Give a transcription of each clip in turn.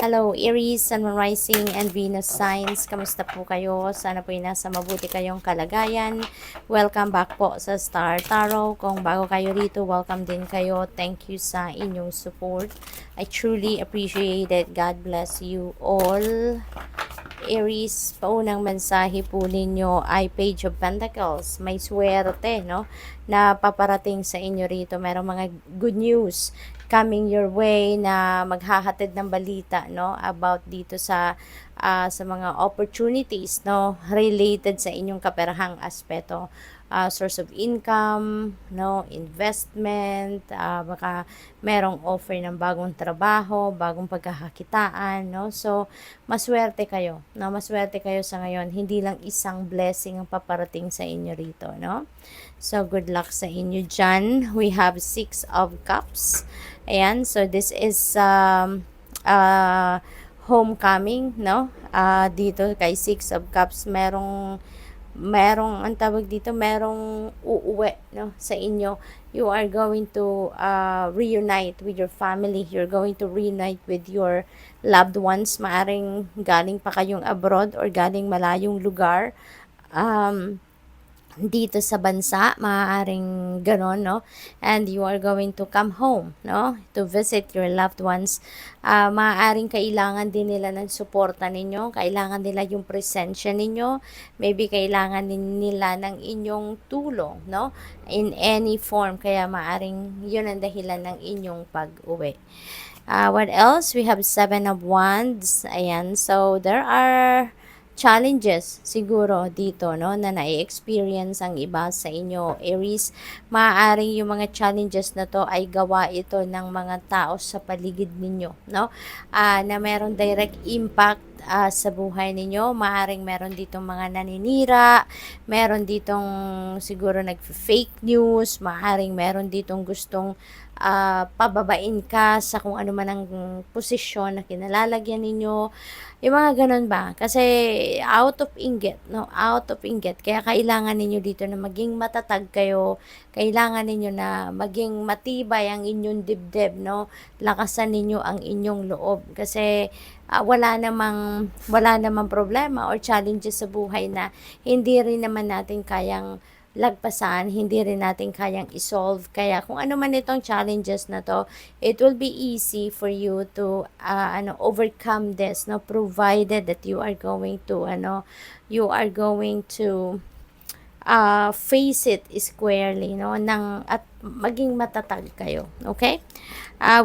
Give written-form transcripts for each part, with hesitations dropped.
Hello, Aries, Sun, Moon Rising, and Venus signs. Kamusta po kayo? Sana po ay nasa mabuti kayong kalagayan. Welcome back po sa Star Tarot. Kung bago kayo rito, welcome din kayo. Thank you sa inyong support. I truly appreciate it. God bless you all. Aries, paunang mensahe po ninyo ay Page of Pentacles. May swerte, no? Na paparating sa inyo rito. Merong mga good news coming your way na maghahatid ng balita, no? About dito sa mga opportunities, no? Related sa inyong kaperahang aspeto. Source of income, no, investment, baka merong offer ng bagong trabaho, bagong pagkakakitaan, no. So, maswerte kayo, no, maswerte kayo sa ngayon. Hindi lang isang blessing ang paparating sa inyo rito, no. So, good luck sa inyo dyan. We have 6 of Cups. Ayan, so this is homecoming, no. Dito kay 6 of Cups, merong ang tawag dito, merong uuwi, no, sa inyo. You are going to reunite with your family. You're going to reunite with your loved ones. Maaring galing pa kayong abroad or galing malayong lugar. Dito sa bansa, maaaring ganon, no? And you are going to come home, no? To visit your loved ones. Maaaring kailangan din nila ng suporta ninyo. Kailangan nila yung presensya ninyo. Maybe kailangan din nila ng inyong tulong, no? In any form. Kaya maaaring yun ang dahilan ng inyong pag-uwi. What else? We have 7 of Wands. Ayan. So, there are challenges siguro dito, no, na na-experience ang iba sa inyo, Aries. Maaaring yung mga challenges na to ay gawa ito ng mga tao sa paligid ninyo, no, na meron direct impact sa buhay ninyo. Maaaring meron ditong mga naninira, meron ditong siguro nag-fake news, maaaring meron ditong gustong pababain ka sa kung ano man ang posisyon na kinalalagyan ninyo. Yung mga ganun ba? Kasi out of inggit, no? Out of inggit. Kaya kailangan ninyo dito na maging matatag kayo. Kailangan ninyo na maging matibay ang inyong dibdib, no? Lakasan ninyo ang inyong loob. Kasi wala namang problema or challenges sa buhay na hindi rin naman natin kayang lagpasan, hindi rin natin kayang isolve. Kaya kung ano man itong challenges na to, it will be easy for you to overcome this, no, provided that you are going to face it squarely, no, at maging matatag kayo. Okay?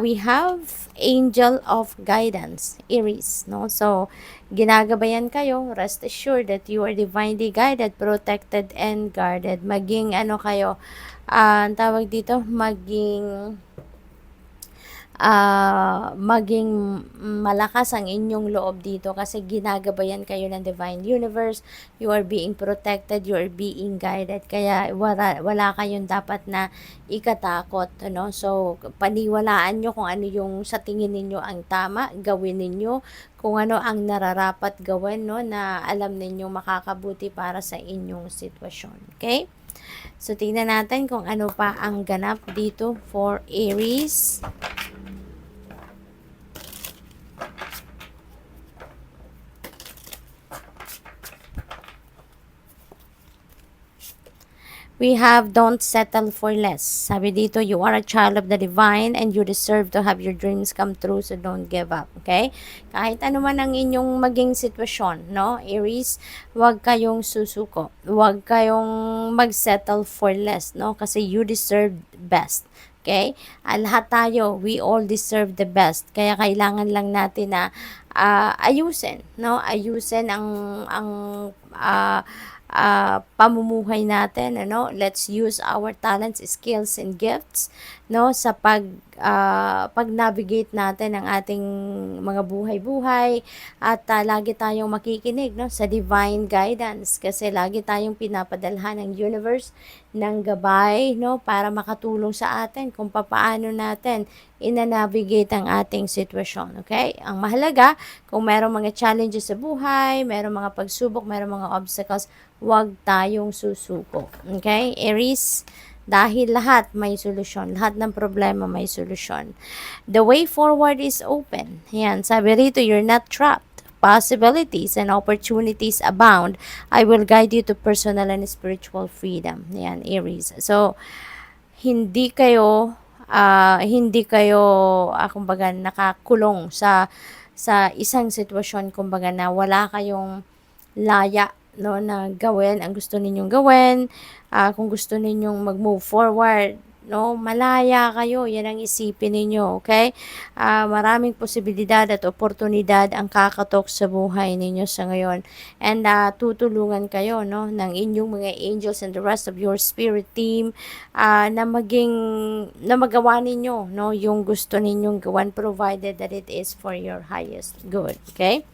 We have Angel of Guidance, Aries, no? So, ginagabayan kayo. Rest assured that you are divinely guided, protected, and guarded. Maging kayo, ang tawag dito, maging malakas ang inyong loob dito kasi ginagabayan kayo ng Divine Universe. You are being protected, you are being guided. Kaya wala kayong dapat na ikatakot, no? So, paniwalaan nyo kung ano yung sa tingin ninyo ang tama, gawin ninyo. Kung ano ang nararapat gawin, no, na alam ninyo makakabuti para sa inyong sitwasyon. Okay? So, tingnan natin kung ano pa ang ganap dito for Aries. We have don't settle for less. Sabi dito, you are a child of the divine and you deserve to have your dreams come true, so don't give up. Okay? Kahit ano man ang inyong maging sitwasyon, no? Aries, huwag kayong susuko. Huwag kayong mag-settle for less, no? Kasi you deserve best. Okay? Lahat tayo, we all deserve the best. Kaya kailangan lang natin na ayusin, no? Ayusin ang pamumuhay natin, ano? Let's use our talents, skills, and gifts, no, sa pag-navigate natin ang ating mga buhay-buhay at lagi tayong makikinig, no, sa divine guidance kasi lagi tayong pinapadalhan ng universe ng gabay, no, para makatulong sa atin kung papaano natin ina-navigate ang ating sitwasyon. Okay? Ang mahalaga, kung merong mga challenges sa buhay, merong mga pagsubok, merong mga obstacles, huwag tayong susuko. Okay? Aries, Dahil lahat may solusyon. Lahat ng problema may solusyon. The way forward is open. Yan, sabi rito, you're not trapped. Possibilities and opportunities abound. I will guide you to personal and spiritual freedom. Yan, Aries. So, hindi kayo kumbaga nakakulong sa isang sitwasyon, kumbaga na wala kayong laya, no, na gawin ang gusto ninyong gawin. Kung gusto ninyong mag-move forward, no, malaya kayo, yan ang isipin ninyo, okay? Maraming posibilidad at oportunidad ang kakatok sa buhay ninyo sa ngayon, and tutulungan kayo, no, ng inyong mga angels and the rest of your spirit team, na magawa ninyo, no, yung gusto ninyong gawan, provided that it is for your highest good, okay?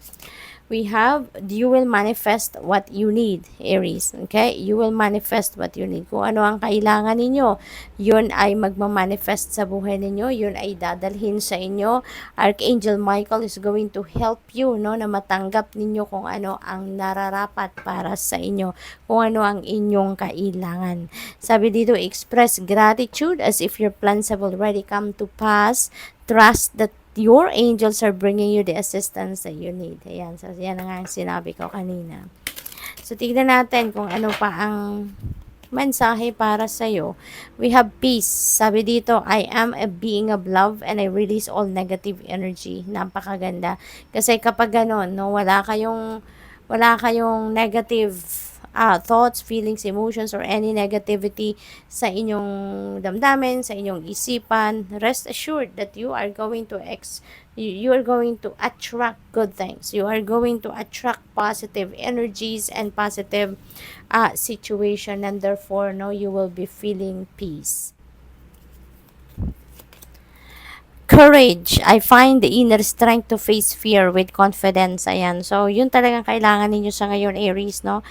We have, you will manifest what you need, Aries. Okay? You will manifest what you need. Kung ano ang kailangan ninyo, yun ay magmamanifest sa buhay ninyo. Yun ay dadalhin sa inyo. Archangel Michael is going to help you, no, na matanggap ninyo kung ano ang nararapat para sa inyo. Kung ano ang inyong kailangan. Sabi dito, express gratitude as if your plans have already come to pass. Trust that your angels are bringing you the assistance that you need. Ayan, so yan ang sinabi ko kanina. So, tignan natin kung ano pa ang mensahe para sa'yo. We have peace. Sabi dito, I am a being of love and I release all negative energy. Napakaganda. Kasi kapag ganon, no, wala kayong negative thoughts, feelings, emotions, or any negativity sa inyong damdamin, sa inyong isipan, rest assured that you are going to attract good things. You are going to attract positive energies and positive situation, and therefore, no, you will be feeling peace. Courage. I find the inner strength to face fear with confidence. Ayan. So, yun talagang kailangan ninyo sa ngayon, Aries, no?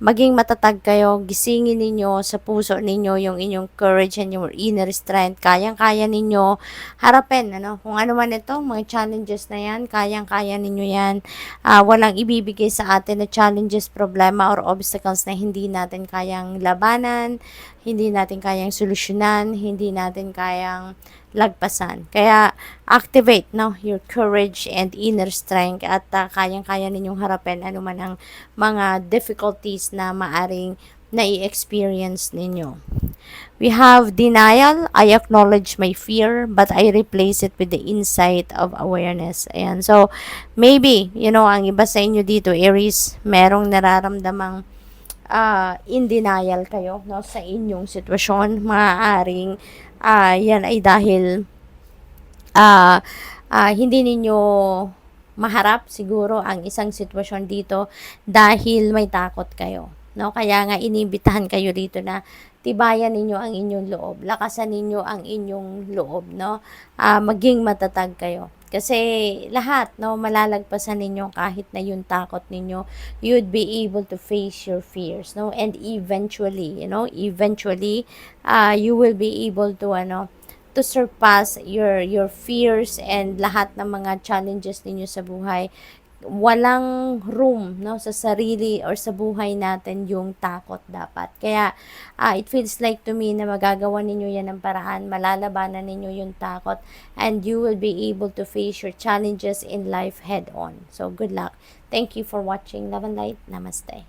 Maging matatag kayo, gisingin ninyo sa puso ninyo yung inyong courage and your inner strength. Kayang-kaya ninyo harapin, ano? Kung ano man ito, mga challenges na yan, kayang-kaya ninyo yan. Walang ibibigay sa atin na challenges, problema, or obstacles na hindi natin kayang labanan, hindi natin kayang solusyonan, hindi natin kayang lagpasan. Kaya activate, no, your courage and inner strength, at kayang-kaya ninyong harapin ano man ang mga difficulties na maaring na-experience ninyo. We have denial. I acknowledge my fear, but I replace it with the insight of awareness. Ayan. So, maybe, ang iba sa inyo dito, Aries, merong nararamdamang in denial kayo, no, sa inyong sitwasyon. Maaaring yan ay dahil hindi ninyo maharap siguro ang isang sitwasyon dito dahil may takot kayo, no? Kaya nga inibitahan kayo dito na tibayan ninyo ang inyong loob, lakasan ninyo ang inyong loob, no? Maging matatag kayo. Kasi lahat, no, malalagpasan ninyo kahit na yung takot ninyo. You'd be able to face your fears, no? And eventually, you will be able to surpass your fears and lahat ng mga challenges ninyo sa buhay. Walang room, no, sa sarili or sa buhay natin yung takot dapat. Kaya it feels like to me na magagawa ninyo yan ng paraan, malalabanan ninyo yung takot, and you will be able to face your challenges in life head on. So good luck. Thank you for watching. Love and light. Namaste.